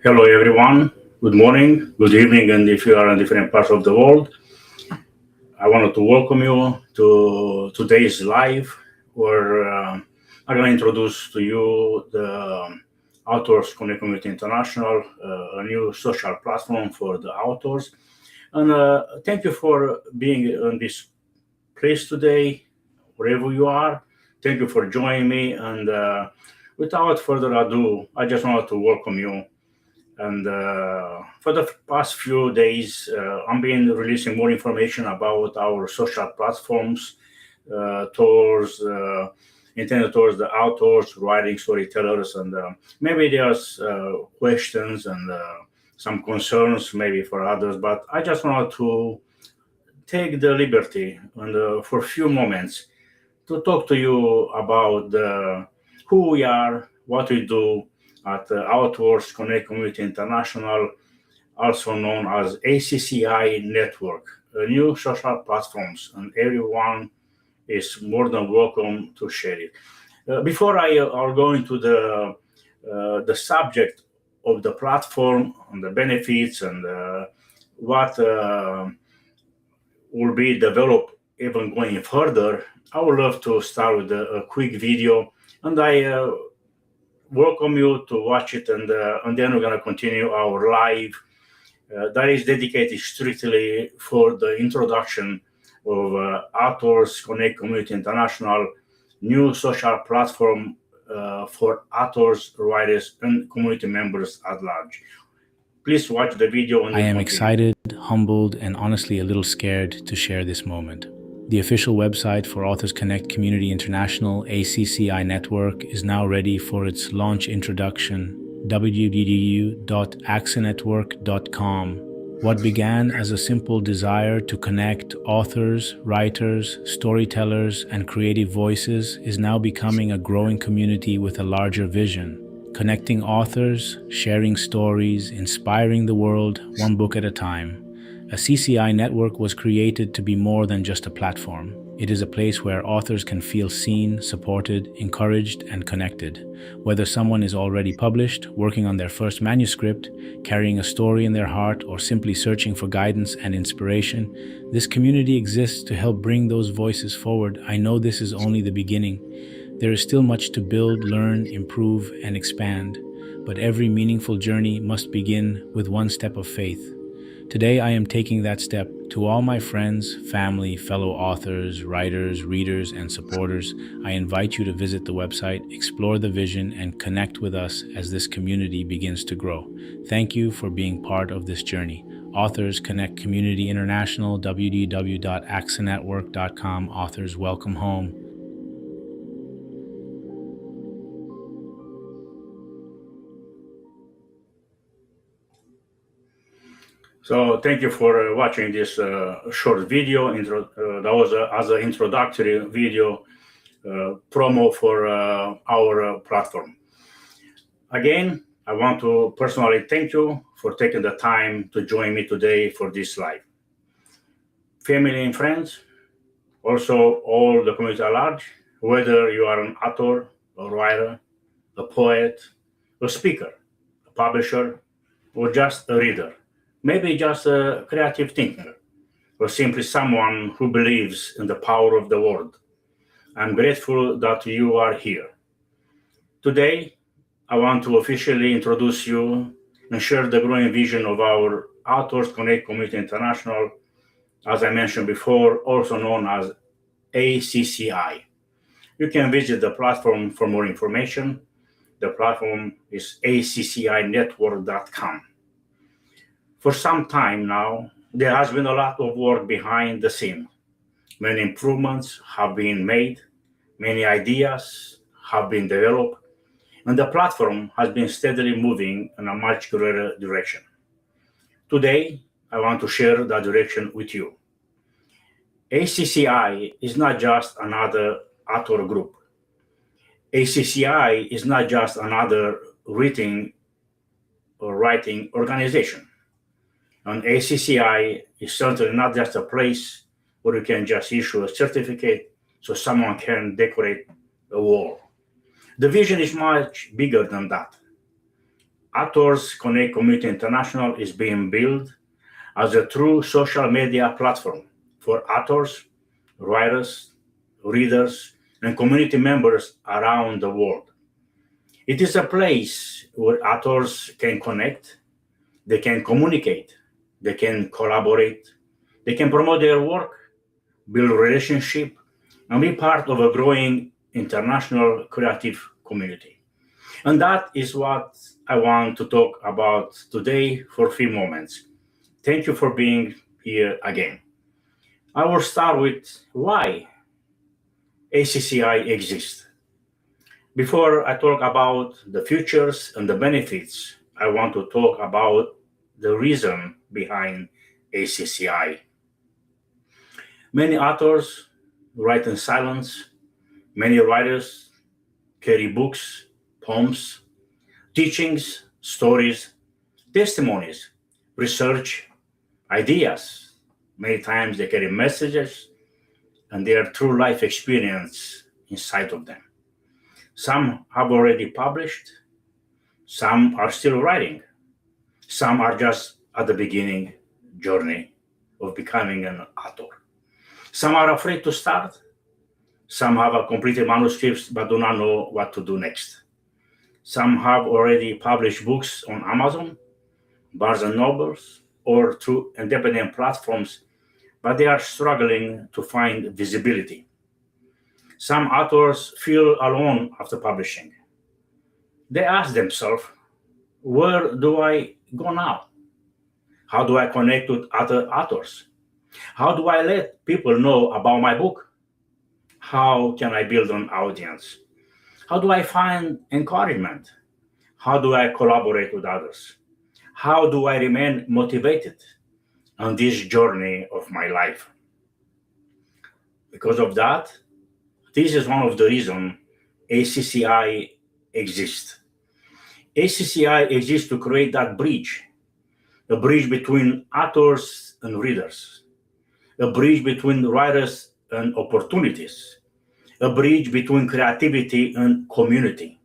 Hello, everyone. Good morning, good evening, and if you are in different parts of the world, I wanted to welcome you to today's live, where I'm going to introduce to you the Outdoors Connect Community International, a new social platform for the outdoors. And thank you for being in this place today, wherever you are. Thank you for joining me. And without further ado, I just wanted to welcome you and for the past few days, I've been releasing more information about our social platforms, tours, intended towards the outdoors, writing storytellers, and maybe there's questions and some concerns maybe for others. But I just wanted to take the liberty and for a few moments to talk to you about who we are, what we do at Outdoors Connect Community International, also known as ACCI Network, a new social platforms, and everyone is more than welcome to share it. Before I'll go into the subject of the platform and the benefits and what will be developed even going further, I would love to start with a quick video, and I welcome you to watch it, and then we're going to continue our live that is dedicated strictly for the introduction of Outdoors Connect Community International, new social platform for outdoors writers and community members at large. Please watch the video and I am continue. excited, humbled, and honestly a little scared to share this moment. The official website for Authors Connect Community International ACCI Network is now ready for its launch introduction, www.accinetwork.com. What began as a simple desire to connect authors, writers, storytellers, and creative voices is now becoming a growing community with a larger vision. Connecting authors, sharing stories, inspiring the world one book at a time. A CCI network was created to be more than just a platform. It is a place where authors can feel seen, supported, encouraged, and connected. Whether someone is already published, working on their first manuscript, carrying a story in their heart, or simply searching for guidance and inspiration, this community exists to help bring those voices forward. I know this is only the beginning. There is still much to build, learn, improve, and expand, but every meaningful journey must begin with one step of faith. Today, I am taking that step. To all my friends, family, fellow authors, writers, readers, and supporters, I invite you to visit the website, explore the vision, and connect with us as this community begins to grow. Thank you for being part of this journey. Authors Connect Community International, www.accinetwork.com. Authors, welcome home. So thank you for watching this short video. That was as an introductory video promo for our platform. Again, I want to personally thank you for taking the time to join me today for this live. Family and friends, also all the community at large, whether you are an author, a writer, a poet, a speaker, a publisher, or just a reader, maybe just a creative thinker, or simply someone who believes in the power of the word. I'm grateful that you are here. Today, I want to officially introduce you and share the growing vision of our Outdoors Connect Community International, as I mentioned before, also known as ACCI. You can visit the platform for more information. The platform is accinetwork.com. For some time now, there has been a lot of work behind the scene. Many improvements have been made, many ideas have been developed, and the platform has been steadily moving in a much greater direction. Today, I want to share that direction with you. ACCI is not just another author group. ACCI is not just another reading or writing organization. And ACCI is certainly not just a place where you can just issue a certificate so someone can decorate a wall. The vision is much bigger than that. Authors Connect Community International is being built as a true social media platform for authors, writers, readers, and community members around the world. It is a place where authors can connect, they can communicate, they can collaborate, they can promote their work, build relationship, and be part of a growing international creative community. And that is what I want to talk about today for a few moments. Thank you for being here again. I will start with why ACCI exists. Before I talk about the futures and the benefits, I want to talk about the reason behind ACCI. Many authors write in silence. Many writers carry books, poems, teachings, stories, testimonies, research, ideas. Many times they carry messages and their true life experience inside of them. Some have already published, some are still writing, some are just at the beginning journey of becoming an author. Some are afraid to start, some have a completed manuscripts but do not know what to do next. Some have already published books on Amazon, Barnes and Nobles, or through independent platforms, but they are struggling to find visibility. Some authors feel alone after publishing. They ask themselves, where do I go now? How do I connect with other authors? How do I let people know about my book? How can I build an audience? How do I find encouragement? How do I collaborate with others? How do I remain motivated on this journey of my life? Because of that, this is one of the reasons ACCI exists. ACCI exists to create that bridge, a bridge between authors and readers, a bridge between writers and opportunities, a bridge between creativity and community,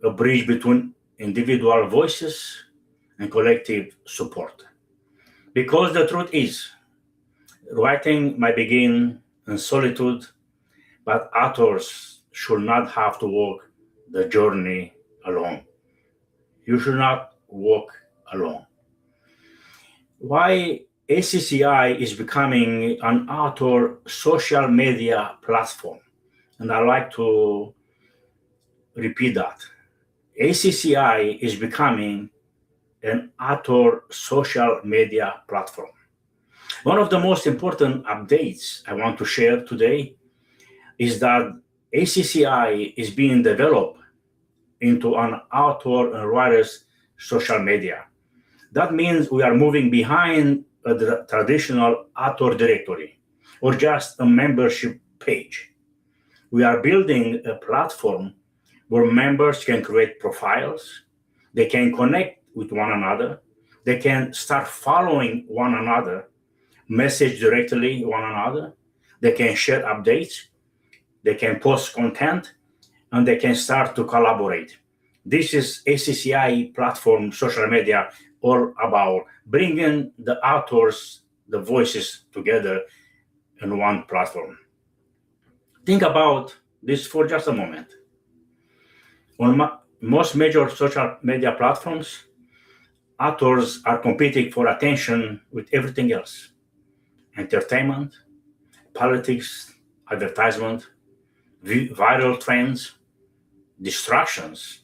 a bridge between individual voices and collective support. Because the truth is, writing might begin in solitude, but authors should not have to walk the journey alone. You should not walk alone. Why ACCI is becoming an author social media platform? And I like to repeat that. ACCI is becoming an author social media platform. One of the most important updates I want to share today is that ACCI is being developed into an author and writers social media. That means we are moving behind the traditional author directory or just a membership page. We are building a platform where members can create profiles, they can connect with one another, they can start following one another, message directly one another, they can share updates, they can post content, and they can start to collaborate. This is ACCI platform social media all about bringing the authors, the voices together in one platform. Think about this for just a moment. On most major social media platforms, authors are competing for attention with everything else: entertainment, politics, advertisement, viral trends, distractions,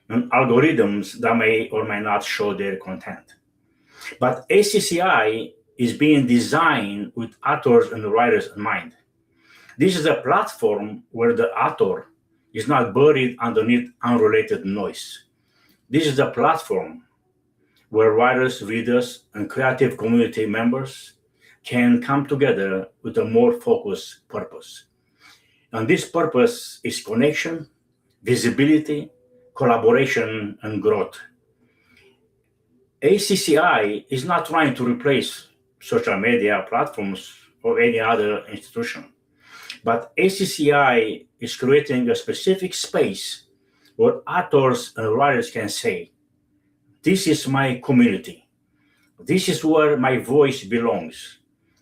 and algorithms that may or may not show their content. But ACCI is being designed with authors and writers in mind. This is a platform where the author is not buried underneath unrelated noise. This is a platform where writers, readers, and creative community members can come together with a more focused purpose. And this purpose is connection, visibility, collaboration, and growth. ACCI is not trying to replace social media platforms or any other institution, but ACCI is creating a specific space where authors and writers can say, This is my community. This is where my voice belongs.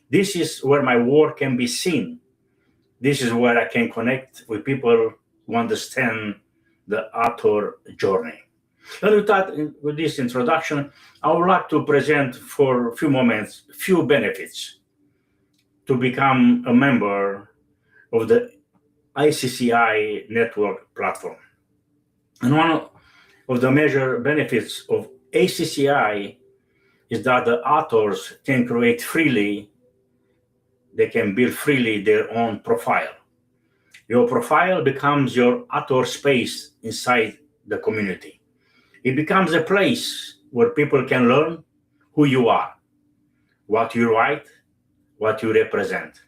This is where my work can be seen. This is where I can connect with people who understand the author journey. And with this introduction, I would like to present for a few moments few benefits to become a member of the ACCI network platform. And one of the major benefits of ACCI is that the authors can create freely, they can build freely their own profile. Your profile becomes your author space inside the community. It becomes a place where people can learn who you are, what you write, what you represent,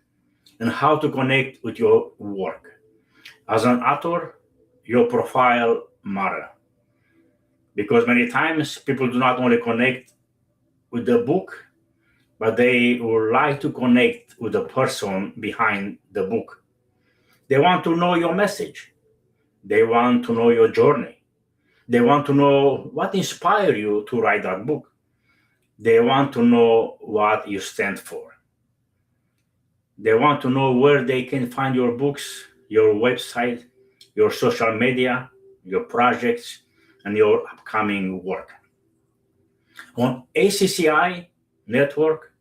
and how to connect with your work. As an author, your profile matters because many times people do not only connect with the book, but they would like to connect with the person behind the book. They want to know your message. They want to know your journey. They want to know what inspired you to write that book. They want to know what you stand for. They want to know where they can find your books, your website, your social media, your projects, and your upcoming work. On ACCI network,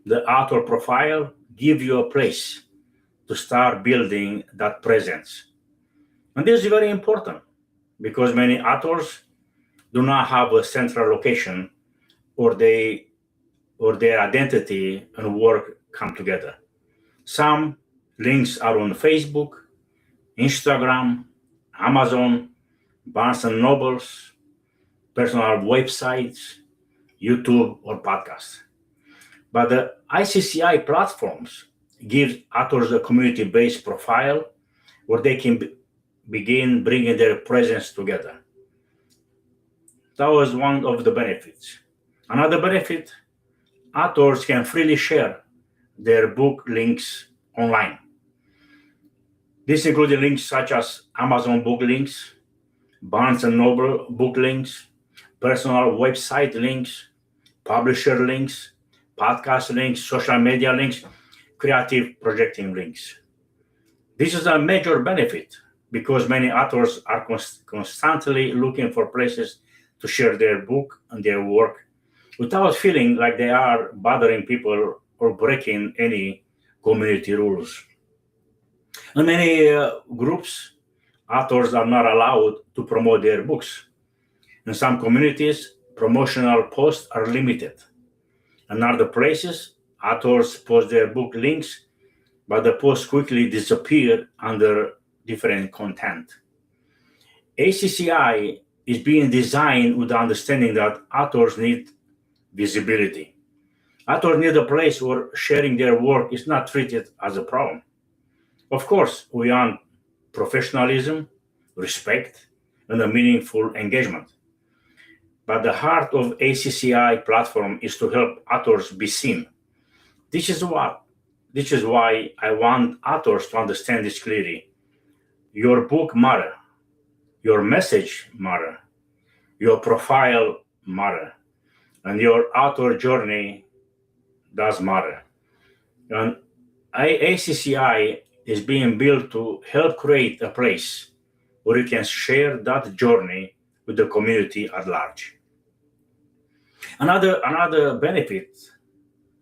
the author profile gives you a place to start building that presence. And this is very important because many authors do not have a central location or their identity and work come together. Some links are on Facebook, Instagram, Amazon, Barnes and Nobles, personal websites, YouTube, or podcasts. But the ICCI platforms give authors a community-based profile where they can begin bringing their presence together. That was one of the benefits. Another benefit, authors can freely share their book links online. This includes links such as Amazon book links, Barnes and Noble book links, personal website links, publisher links, podcast links, social media links, creative projecting links. This is a major benefit because many authors are constantly looking for places to share their book and their work without feeling like they are bothering people or breaking any community rules. In many groups, authors are not allowed to promote their books. In some communities, promotional posts are limited. In other places, authors post their book links, but the posts quickly disappear under different content. ACCI is being designed with the understanding that authors need visibility. Authors need a place where sharing their work is not treated as a problem. Of course, we want professionalism, respect, and a meaningful engagement. But the heart of ACCI platform is to help authors be seen. This is why I want authors to understand this clearly. Your book matters. Your message matters. Your profile matters. And your author journey does matter. And ACCI is being built to help create a place where you can share that journey with the community at large. Another benefit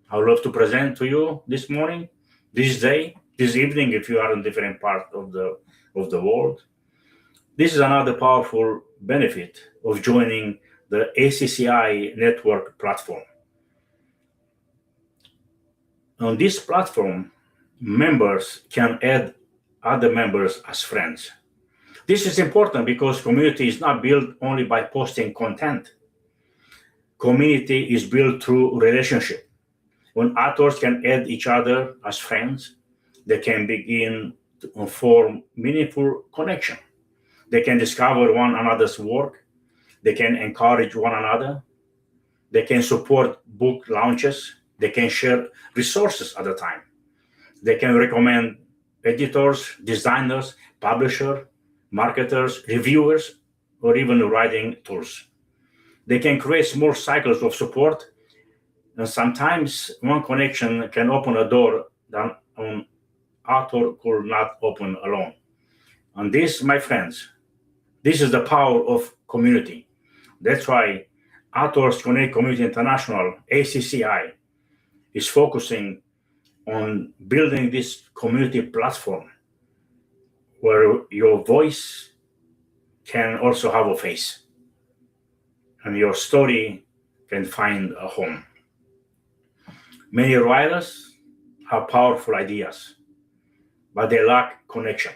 I would love to present to you this morning, this day, this evening, if you are in different part of the world. This is another powerful benefit of joining the ACCI network platform. On this platform, members can add other members as friends. This is important because community is not built only by posting content. Community is built through relationship. When authors can add each other as friends, they can begin to form meaningful connection. They can discover one another's work. They can encourage one another. They can support book launches. They can share resources at a time. They can recommend editors, designers, publishers, marketers, reviewers, or even writing tools. They can create small cycles of support, and sometimes one connection can open a door that an author could not open alone. And this, my friends, this is the power of community. That's why Authors Connect Community International, ACCI, is focusing on building this community platform where your voice can also have a face and your story can find a home. Many writers have powerful ideas, but they lack connection.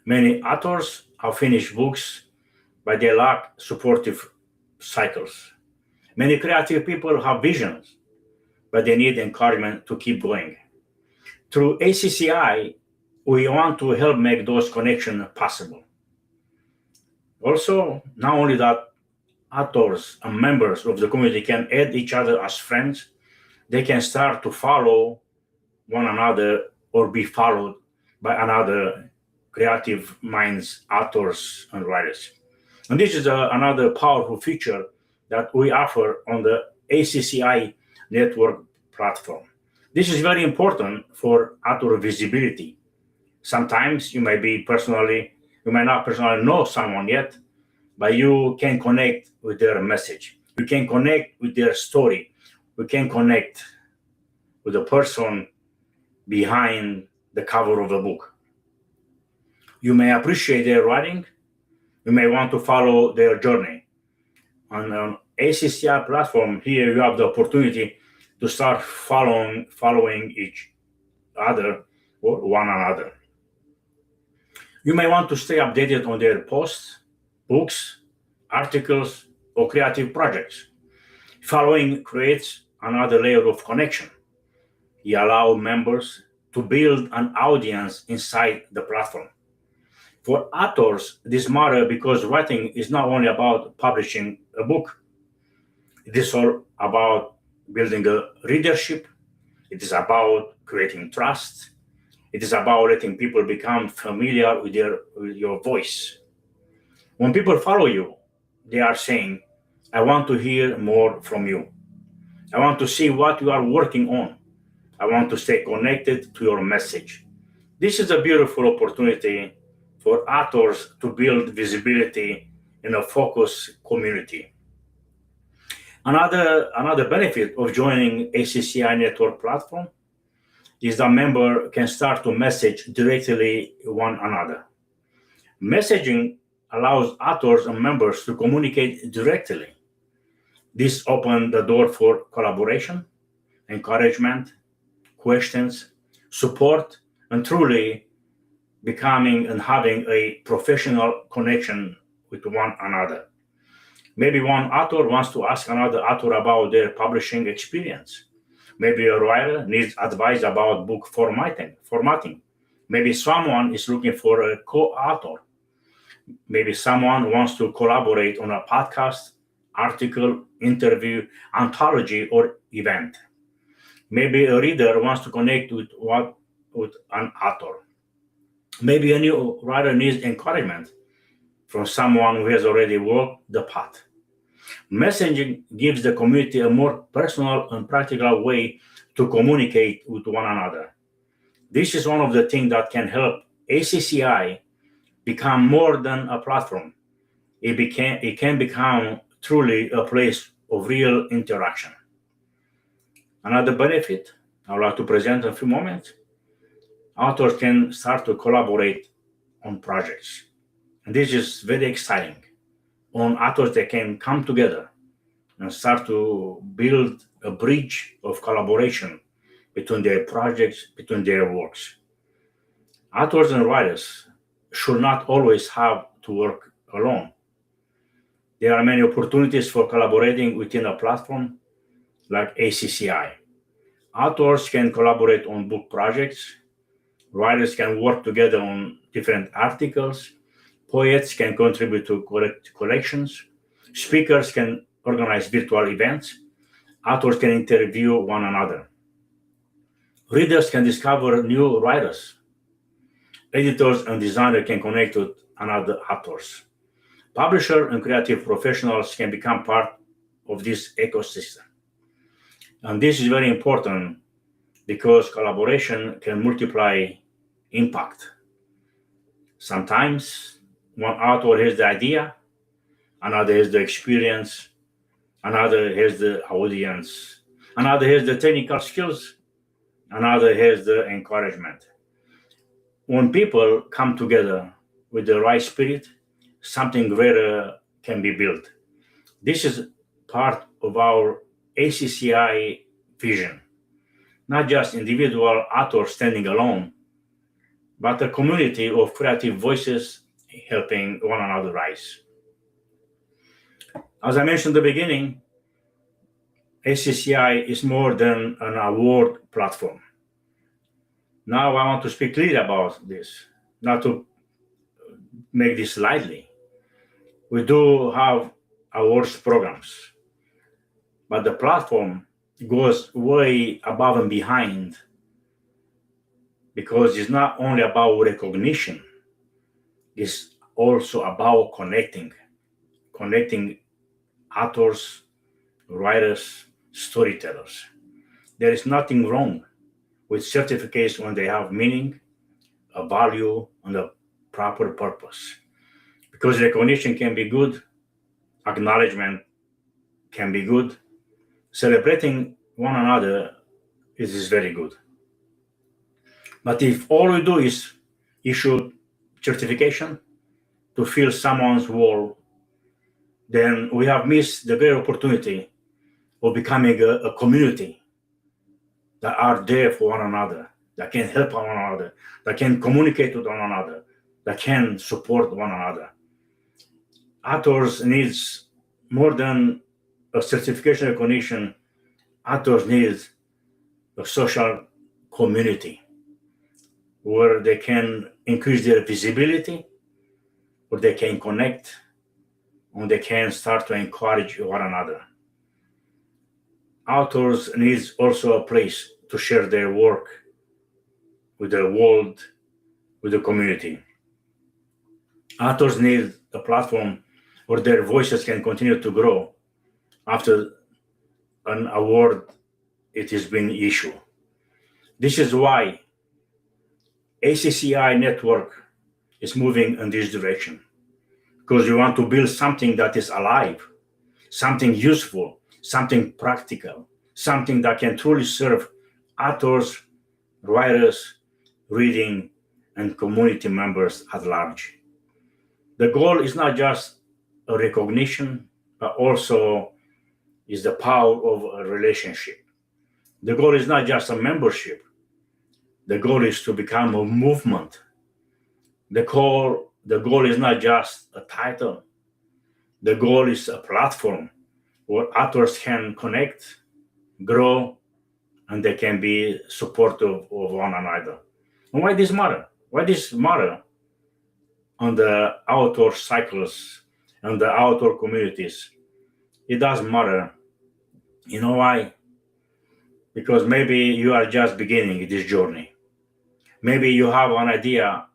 Many authors have finished books, but they lack supportive cycles. Many creative people have visions, but they need encouragement to keep going. Through ACCI, we want to help make those connections possible. Also, not only that authors and members of the community can add each other as friends, they can start to follow one another or be followed by another creative minds, authors, and writers. And this is another powerful feature that we offer on the ACCI network platform. This is very important for author visibility. Sometimes you might not personally know someone yet, but you can connect with their message. You can connect with their story. You can connect with the person behind the cover of the book. You may appreciate their writing. You may want to follow their journey. On an ACCI platform, here you have the opportunity to start following each other or one another. You may want to stay updated on their posts, books, articles, or creative projects. Following creates another layer of connection. You allow members to build an audience inside the platform. For authors, this matters because writing is not only about publishing a book, it is all about building a readership, it is about creating trust, it is about letting people become familiar with your voice. When people follow you, they are saying, I want to hear more from you. I want to see what you are working on. I want to stay connected to your message. This is a beautiful opportunity for authors to build visibility in a focused community. Another benefit of joining ACCI network platform is that member can start to message directly one another. Messaging allows authors and members to communicate directly. This opens the door for collaboration, encouragement, questions, support, and truly becoming and having a professional connection with one another. Maybe one author wants to ask another author about their publishing experience. Maybe a writer needs advice about book formatting. Maybe someone is looking for a co-author. Maybe someone wants to collaborate on a podcast, article, interview, anthology, or event. Maybe a reader wants to connect with an author. Maybe a new writer needs encouragement from someone who has already walked the path. Messaging gives the community a more personal and practical way to communicate with one another. This is one of the things that can help ACCI become more than a platform. It can become truly a place of real interaction. Another benefit I would like to present in a few moments, authors can start to collaborate on projects. And this is very exciting. On authors, they can come together and start to build a bridge of collaboration between their projects, between their works. Authors and writers should not always have to work alone. There are many opportunities for collaborating within a platform like ACCI. Authors can collaborate on book projects, writers can work together on different articles, poets can contribute to collections, speakers can organize virtual events, authors can interview one another, readers can discover new writers, editors and designers can connect with another authors. Publisher and creative professionals can become part of this ecosystem. And this is very important because collaboration can multiply impact. Sometimes one author has the idea, another has the experience, another has the audience, another has the technical skills, another has the encouragement. When people come together with the right spirit, something greater can be built. This is part of our ACCI vision, not just individual authors standing alone, but a community of creative voices helping one another rise. As I mentioned at the beginning, ACCI is more than an award platform. Now I want to speak clearly about this, not to make this lightly. We do have awards programs, but the platform goes way above and behind because it's not only about recognition, it's also about connecting authors, writers, storytellers. There is nothing wrong with certificates when they have meaning, a value, and a proper purpose. Because recognition can be good, acknowledgement can be good, celebrating one another is very good. But if all we do is issue certification to fill someone's wall, then we have missed the great opportunity of becoming a community that are there for one another, that can help one another, that can communicate with one another, that can support one another. Authors needs more than a certification recognition. Authors need a social community where they can increase their visibility, where they can connect, and they can start to encourage one another. Authors needs also a place to share their work with the world, with the community. Authors need a platform where their voices can continue to grow after an award it has been issued. This is why ACCI network is moving in this direction, because we want to build something that is alive, something useful, something practical, something that can truly serve authors, writers, reading, and community members at large. The goal is not just a recognition, but also is the power of a relationship. The goal is not just a membership. The goal is to become a movement. The goal is not just a title. The goal is a platform where authors can connect, grow, and they can be supportive of one another. And why this matter? Why this matter on the outdoor cycles and the outdoor communities? It does matter. You know why? Because maybe you are just beginning this journey. Maybe you have an idea,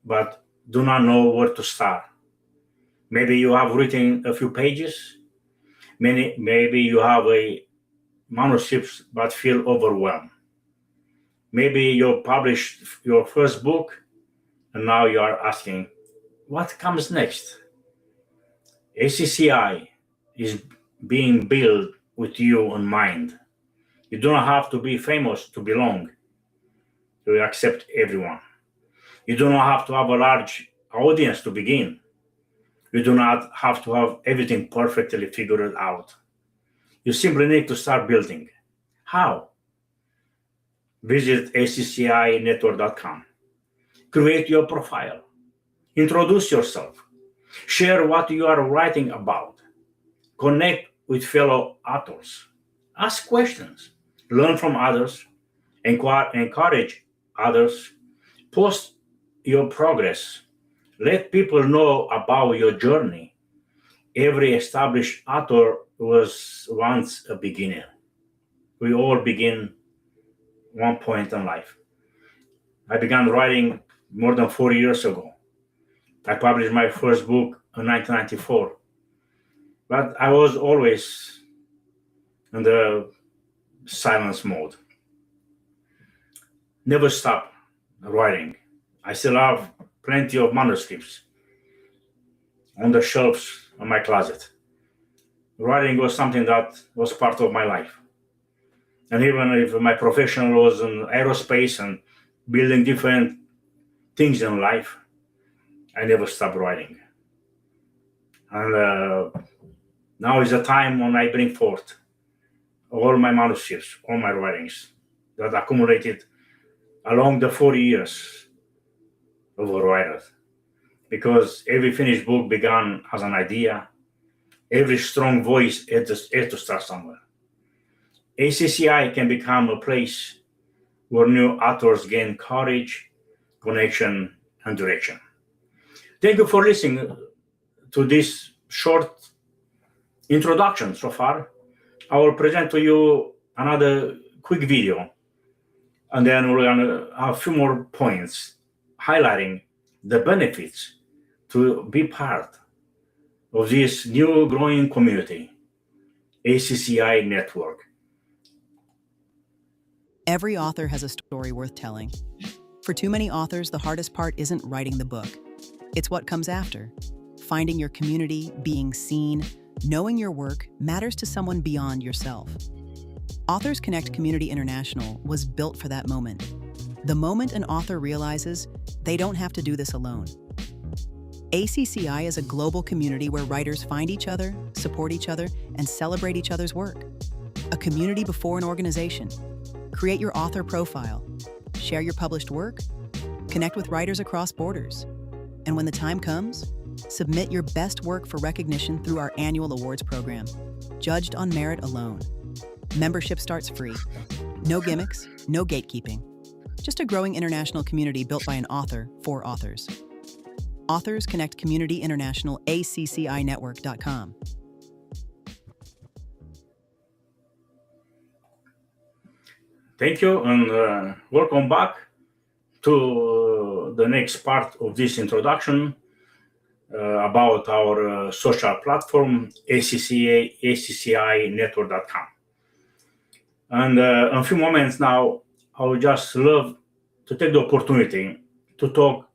but do not know where to start. Maybe you have written a few pages. Maybe you have a manuscript but feel overwhelmed. Maybe you published your first book and now you are asking, what comes next? ACCI is being built with you in mind. You do not have to be famous to belong. You accept everyone. You do not have to have a large audience to begin. You do not have to have everything perfectly figured out. You simply need to start building. How? Visit accinetwork.com. Create your profile. Introduce yourself. Share what you are writing about. Connect with fellow authors. Ask questions. Learn from others. Encourage others. Post your progress. Let people know about your journey. Every established author was once a beginner. We all begin one point in life. I began writing more than 4 years ago. I published my first book in 1994, but I was always in the silence mode. Never stop writing. I still have plenty of manuscripts on the shelves in my closet. Writing was something that was part of my life. And even if my profession was in aerospace and building different things in life, I never stopped writing. And now is the time when I bring forth all my manuscripts, all my writings that accumulated along the 40 years of a writer. Because every finished book began as an idea, every strong voice had to start somewhere. ACCI can become a place where new authors gain courage, connection, and direction. Thank you for listening to this short introduction so far. I will present to you another quick video, and then we're going to have a few more points highlighting the benefits to be part of this new growing community, ACCI network. Every author has a story worth telling. For too many authors, the hardest part isn't writing the book. It's what comes after. Finding your community, being seen, knowing your work matters to someone beyond yourself. Authors Connect Community International was built for that moment. The moment an author realizes they don't have to do this alone. ACCI is a global community where writers find each other, support each other, and celebrate each other's work. A community before an organization. Create your author profile, share your published work, connect with writers across borders. And when the time comes, submit your best work for recognition through our annual awards program, judged on merit alone. Membership starts free. No gimmicks, no gatekeeping. Just a growing international community built by an author for authors. Authors Connect Community International, ACCInetwork.com. Thank you, and welcome back to the next part of this introduction about our social platform, ACCInetwork.com. And in a few moments now, I would just love to take the opportunity to talk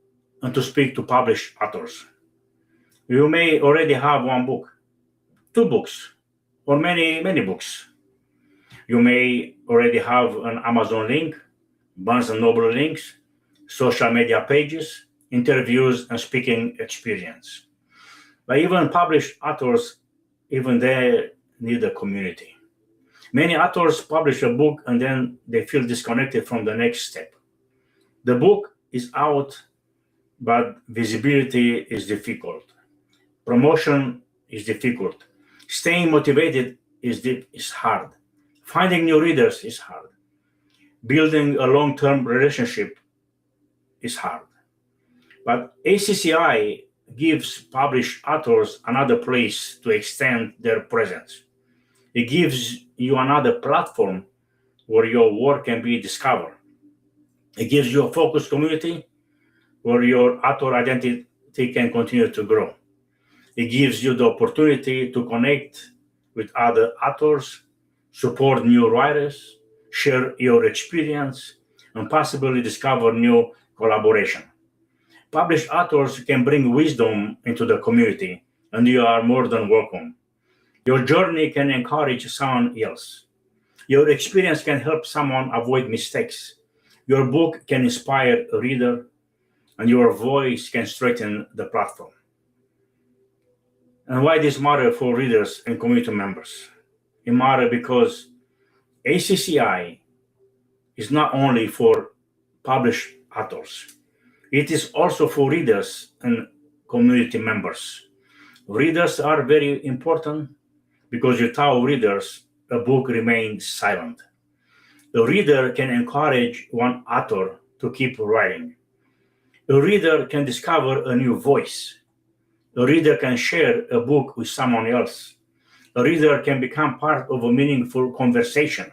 and to speak to published authors. You may already have one book, two books, or many books. You may already have an Amazon link, Barnes & Noble links, social media pages, interviews, and speaking experience. But even published authors, even they need a community. Many authors publish a book and then they feel disconnected from the next step. The book is out, but visibility is difficult. Promotion is difficult. Staying motivated is hard. Finding new readers is hard. Building a long-term relationship is hard. But ACCI gives published authors another place to extend their presence. It gives you another platform where your work can be discovered. It gives you a focused community where your author identity can continue to grow. It gives you the opportunity to connect with other authors, support new writers, share your experience, and possibly discover new collaboration. Published authors can bring wisdom into the community, and you are more than welcome. Your journey can encourage someone else. Your experience can help someone avoid mistakes. Your book can inspire a reader, and your voice can strengthen the platform. And why this matter for readers and community members? It matters because ACCI is not only for published authors. It is also for readers and community members. Readers are very important because without readers, a book remains silent. The reader can encourage one author to keep writing. A reader can discover a new voice. A reader can share a book with someone else. A reader can become part of a meaningful conversation.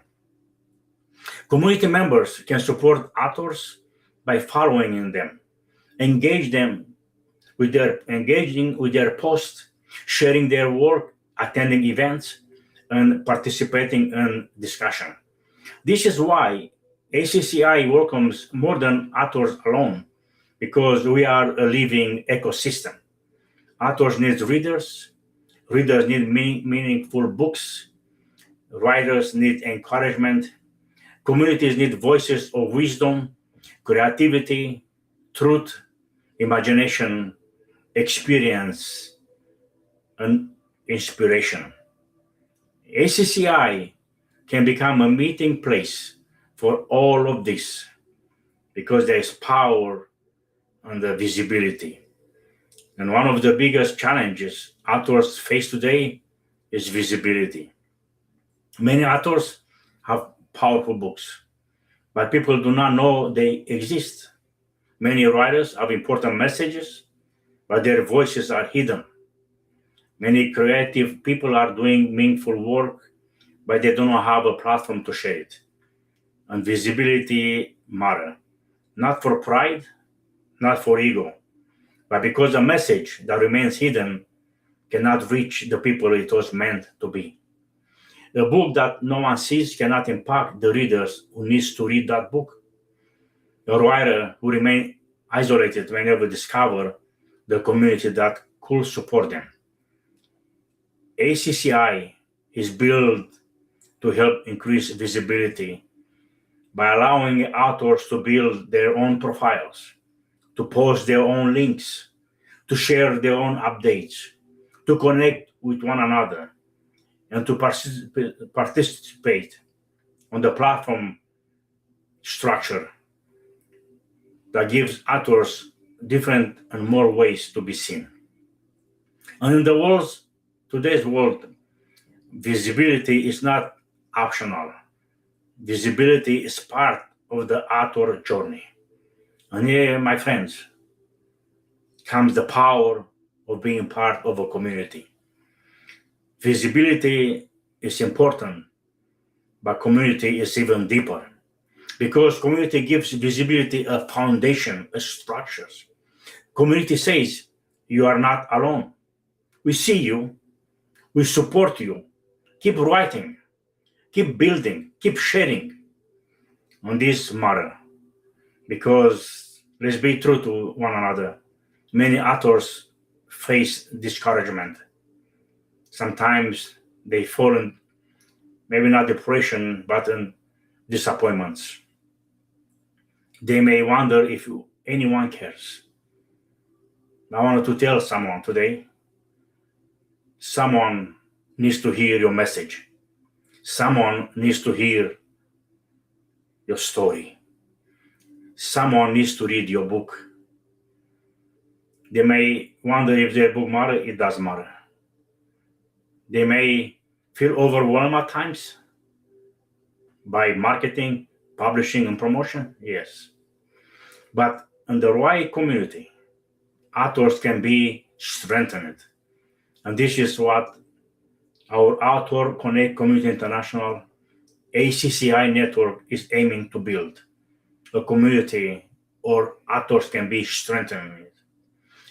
Community members can support authors by following them, engage them, with their engaging with their posts, sharing their work, attending events, and participating in discussion. This is why ACCI welcomes more than authors alone, because we are a living ecosystem. Authors need readers, readers need meaningful books, writers need encouragement, communities need voices of wisdom, creativity, truth, imagination, experience, and inspiration. ACCI can become a meeting place for all of this because there is power and the visibility. And one of the biggest challenges authors face today is visibility. Many authors have powerful books, but people do not know they exist. Many writers have important messages, but their voices are hidden. Many creative people are doing meaningful work, but they do not have a platform to share it. And visibility matter, not for pride, not for ego, but because a message that remains hidden cannot reach the people it was meant to be. A book that no one sees cannot impact the readers who needs to read that book. A writer who remains isolated will never discover the community that could support them. ACCI is built to help increase visibility by allowing authors to build their own profiles, to post their own links, to share their own updates, to connect with one another, and to participate on the platform structure that gives authors different and more ways to be seen. And in today's world, visibility is not optional. Visibility is part of the author journey. And here, my friends, comes the power of being part of a community. Visibility is important, but community is even deeper because community gives visibility a foundation, a structure. Community says, you are not alone. We see you, we support you. Keep writing, keep building, keep sharing. On this matter, because let's be true to one another. Many authors face discouragement. Sometimes they fall in maybe not depression, but in disappointments. They may wonder if anyone cares. I wanted to tell someone today, someone needs to hear your message. Someone needs to hear your story. Someone needs to read your book. They may wonder if their book matters. It does matter. They may feel overwhelmed at times by marketing, publishing, and promotion. Yes. But in the right community, authors can be strengthened. And this is what our Author Connect Community International ACCI network is aiming to build. A community where authors can be strengthened.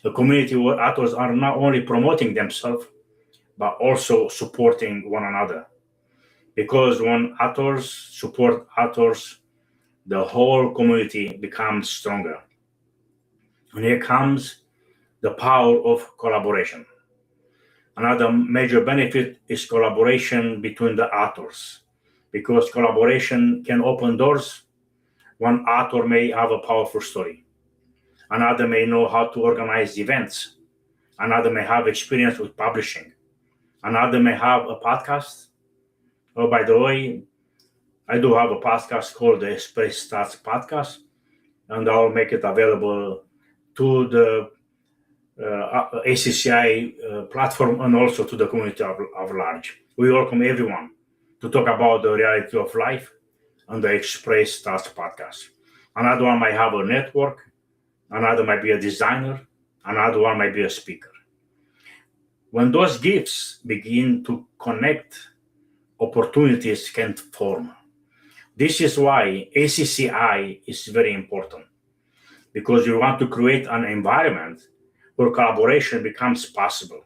A community where authors are not only promoting themselves, but also supporting one another. Because when authors support authors, the whole community becomes stronger. And here comes the power of collaboration. Another major benefit is collaboration between the authors, because collaboration can open doors. One author may have a powerful story. Another may know how to organize events. Another may have experience with publishing. Another may have a podcast. Oh, by the way, I do have a podcast called the Express Stats Podcast, and I'll make it available to the ACCI platform and also to the community of large. We welcome everyone to talk about the reality of life on the Express Stats Podcast. Another one might have a network. Another might be a designer. Another one might be a speaker. When those gifts begin to connect, opportunities can form. This is why ACCI is very important, because you want to create an environment where collaboration becomes possible.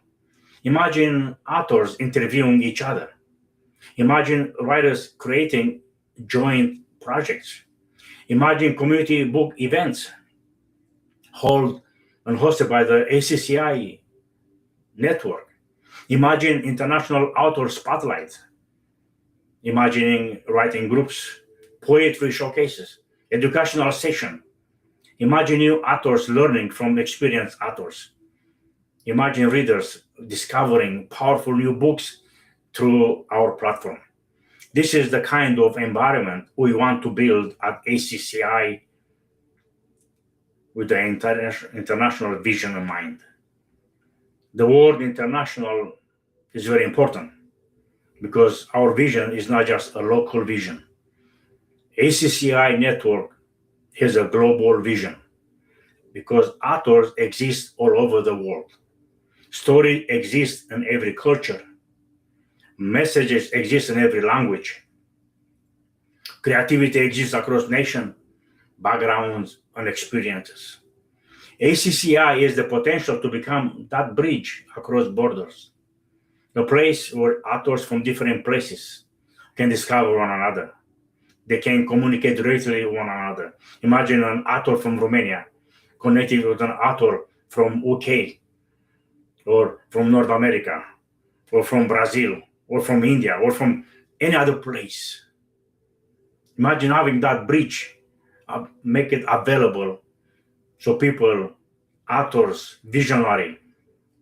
Imagine authors interviewing each other. Imagine writers creating joint projects. Imagine community book events held and hosted by the ACCI network. Imagine international author spotlights. Imagining writing groups, poetry showcases, educational session. Imagine new authors learning from experienced authors. Imagine readers discovering powerful new books through our platform. This is the kind of environment we want to build at ACCI with the international vision in mind. The word international is very important because our vision is not just a local vision. ACCI network has a global vision because authors exist all over the world. Story exists in every culture. Messages exist in every language. Creativity exists across nations, backgrounds, and experiences. ACCI has the potential to become that bridge across borders, a place where authors from different places can discover one another. They can communicate directly with one another. Imagine an author from Romania connecting with an author from UK or from North America or from Brazil or from India or from any other place. Imagine having that bridge, make it available so people, authors, visionary,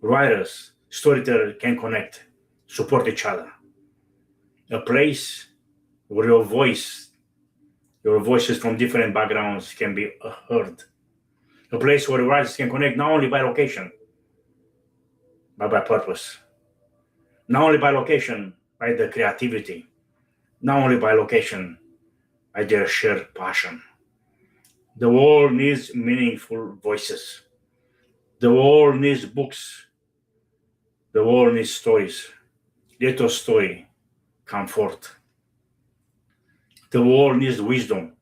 writers, storytellers can connect, support each other. A place where your voices from different backgrounds can be heard. A place where writers can connect not only by location, but by purpose. Not only by location, by the creativity. Not only by location, by their shared passion. The world needs meaningful voices. The world needs books. The world needs stories. Let your story come forth. The world needs wisdom.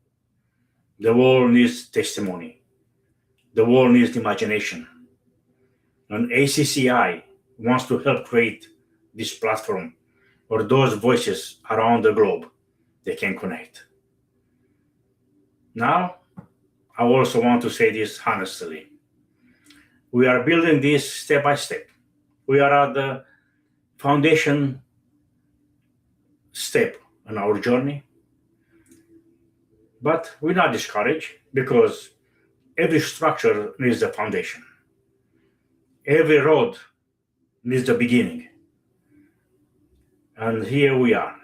The world needs testimony. The world needs imagination. And ACCI wants to help create this platform where those voices around the globe, they can connect. Now, I also want to say this honestly. We are building this step by step. We are at the foundation step in our journey. But we're not discouraged because every structure needs a foundation. Every road needs a beginning. And here we are,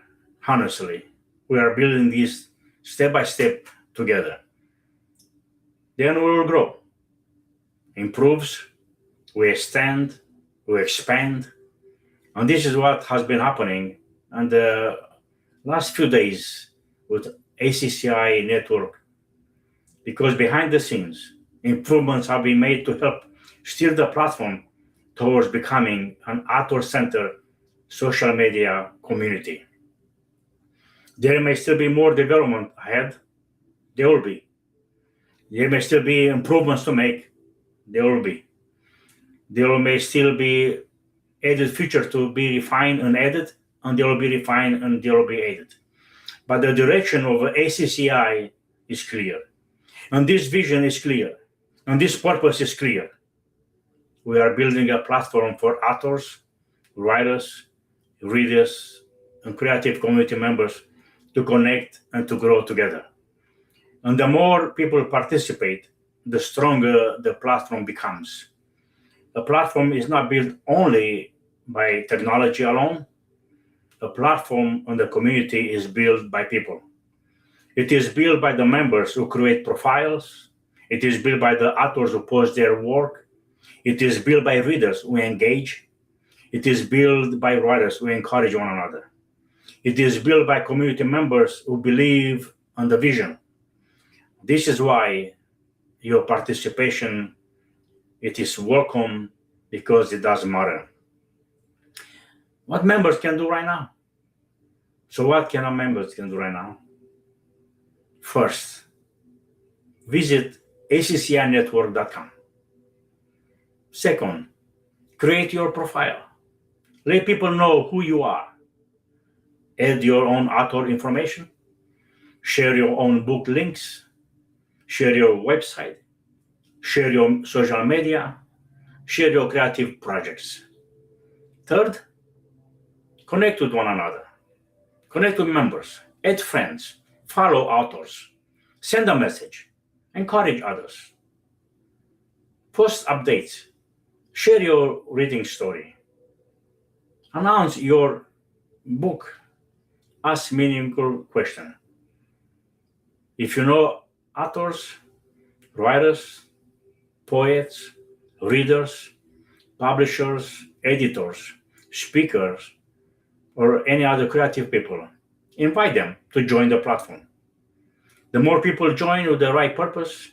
honestly. We are building this step by step together. Then we will grow, improves, we extend, we expand. And this is what has been happening in the last few days with ACCI network, because behind the scenes, improvements have been made to help steer the platform towards becoming an author-centered social media community. There may still be more development ahead. There will be. There may still be improvements to make. There will be. There may still be added features to be refined and added, and they will be refined and they will be added. But the direction of ACCI is clear. And this vision is clear. And this purpose is clear. We are building a platform for authors, writers, readers, and creative community members to connect and to grow together. And the more people participate, the stronger the platform becomes. A platform is not built only by technology alone. A platform and the community is built by people. It is built by the members who create profiles. It is built by the authors who post their work. It is built by readers who engage. It is built by writers who encourage one another. It is built by community members who believe in the vision. This is why your participation, it is welcome, because it does matter. What members can do right now? So what can our members can do right now? First, visit accinetwork.com. Second, create your profile. Let people know who you are. Add your own author information. Share your own book links. Share your website. Share your social media. Share your creative projects. Third, connect with one another. Connect with members. Add friends. Follow authors. Send a message. Encourage others. Post updates. Share your reading story. Announce your book. Ask meaningful questions. If you know authors, writers, poets, readers, publishers, editors, speakers, or any other creative people, invite them to join the platform. The more people join with the right purpose,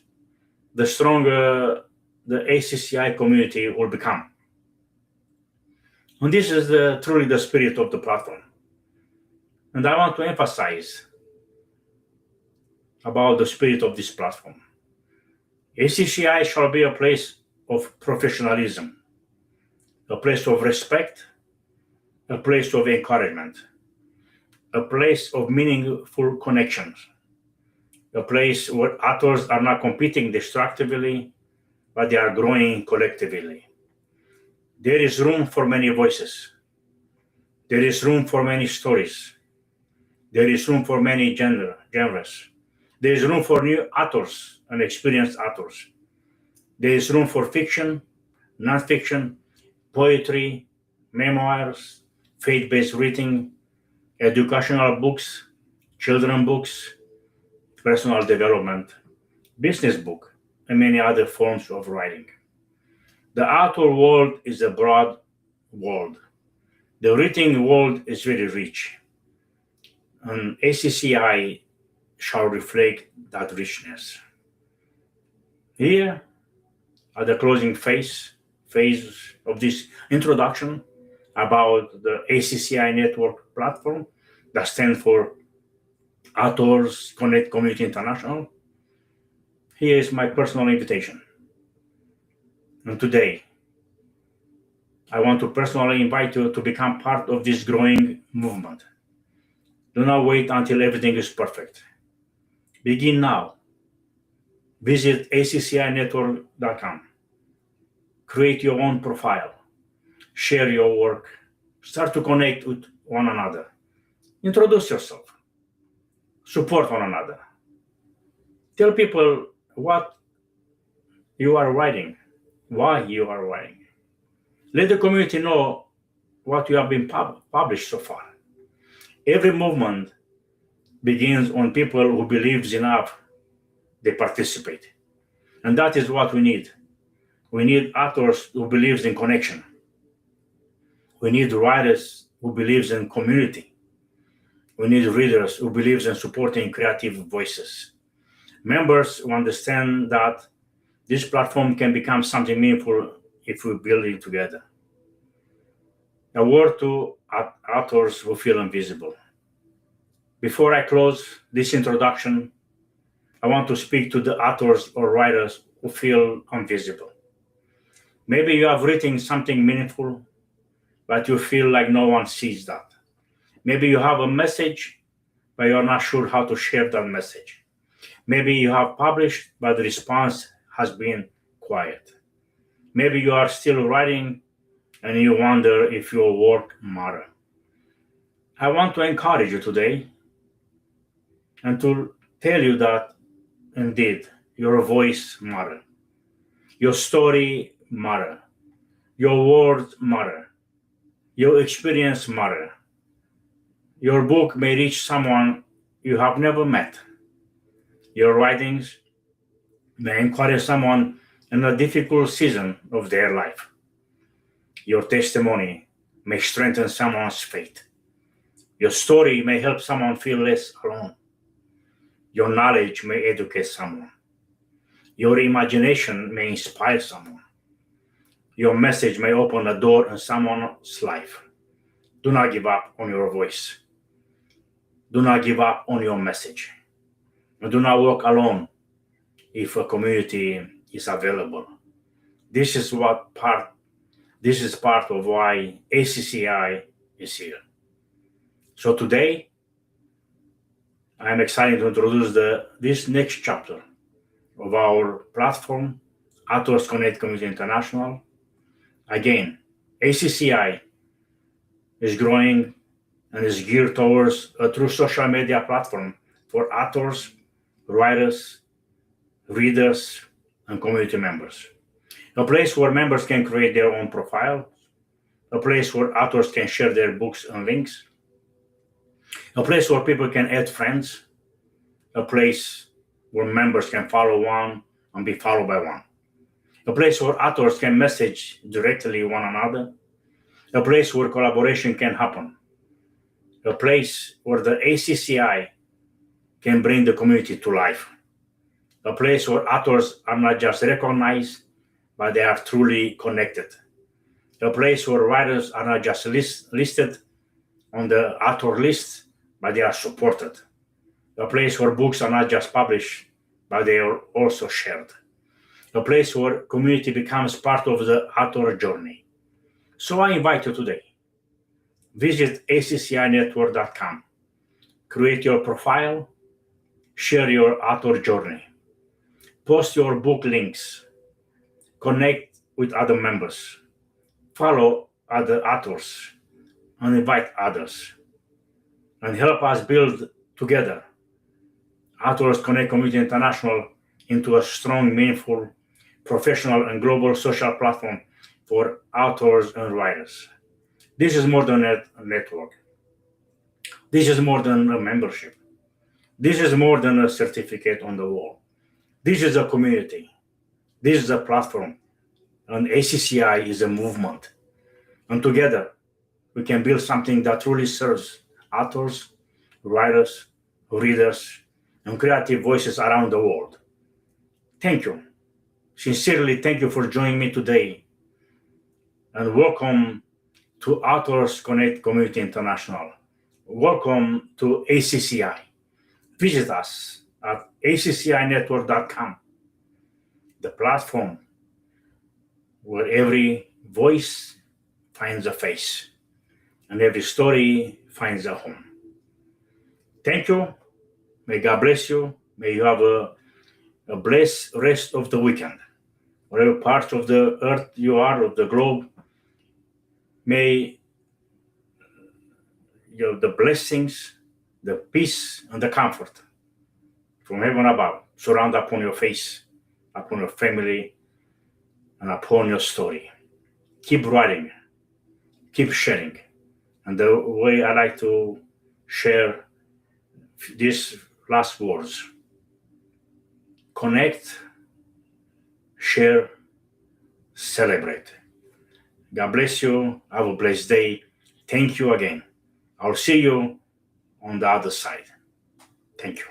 the stronger the ACCI community will become. And this is truly the spirit of the platform. And I want to emphasize about the spirit of this platform. ACCI shall be a place of professionalism, a place of respect, a place of encouragement, a place of meaningful connections, a place where authors are not competing destructively, but they are growing collectively. There is room for many voices. There is room for many stories. There is room for many genres. There is room for new authors and experienced authors. There is room for fiction, nonfiction, poetry, memoirs, faith-based reading, educational books, children books, personal development, business book, and many other forms of writing. The author world is a broad world. The reading world is very rich, and ACCI shall reflect that richness. Here, at the closing phase of this introduction about the ACCI network platform that stands for Authors Connect Community International, here is my personal invitation. And today, I want to personally invite you to become part of this growing movement. Do not wait until everything is perfect. Begin now. Visit accinetwork.com. Create your own profile. Share your work. Start to connect with one another. Introduce yourself. Support one another. Tell people what you are writing, why you are writing. Let the community know what you have been published so far. Every movement begins on people who believes enough, they participate. And that is what we need. We need authors who believes in connection. We need writers who believes in community. We need readers who believes in supporting creative voices. Members who understand that this platform can become something meaningful if we build it together. A word to authors who feel invisible. Before I close this introduction, I want to speak to the authors or writers who feel invisible. Maybe you have written something meaningful, but you feel like no one sees that. Maybe you have a message, but you're not sure how to share that message. Maybe you have published, but the response has been quiet. Maybe you are still writing and you wonder if your work matters. I want to encourage you today and to tell you that indeed your voice matters. Your story matters. Your words matter. Your experience matters. Your book may reach someone you have never met. Your writings may encourage someone in a difficult season of their life. Your testimony may strengthen someone's faith. Your story may help someone feel less alone. Your knowledge may educate someone. Your imagination may inspire someone. Your message may open a door in someone's life. Do not give up on your voice. Do not give up on your message. And do not work alone if a community is available. This is part of why ACCI is here. So today, I'm excited to introduce this next chapter of our platform, Authors Connect Community International. Again, ACCI is growing and is geared towards a true social media platform for authors, writers, readers, and community members. A place where members can create their own profile, a place where authors can share their books and links, a place where people can add friends, a place where members can follow one and be followed by one, a place where authors can message directly one another, a place where collaboration can happen, a place where the ACCI can bring the community to life, a place where authors are not just recognized, but they are truly connected, a place where writers are not just listed on the author list, but they are supported, a place where books are not just published, but they are also shared, a place where community becomes part of the author journey. So I invite you today, visit accinetwork.com, create your profile, share your author journey, post your book links, connect with other members, follow other authors, and invite others, and help us build together Authors Connect Community International into a strong, meaningful, professional, and global social platform for authors and writers. This is more than a network. This is more than a membership. This is more than a certificate on the wall. This is a community. This is a platform. And ACCI is a movement. And together, we can build something that truly serves authors, writers, readers, and creative voices around the world. Thank you. Sincerely, thank you for joining me today. And welcome to Authors Connect Community International. Welcome to ACCI. Visit us at accinetwork.com, the platform where every voice finds a face and every story finds a home. Thank you. May God bless you. May you have a blessed rest of the weekend. Whatever part of the earth you are, of the globe, may the blessings, the peace, and the comfort from heaven above surround upon your face, upon your family, and upon your story. Keep writing, keep sharing. And the way I like to share these last words: connect, share, celebrate. God bless you. Have a blessed day. Thank you again. I'll see you on the other side. Thank you.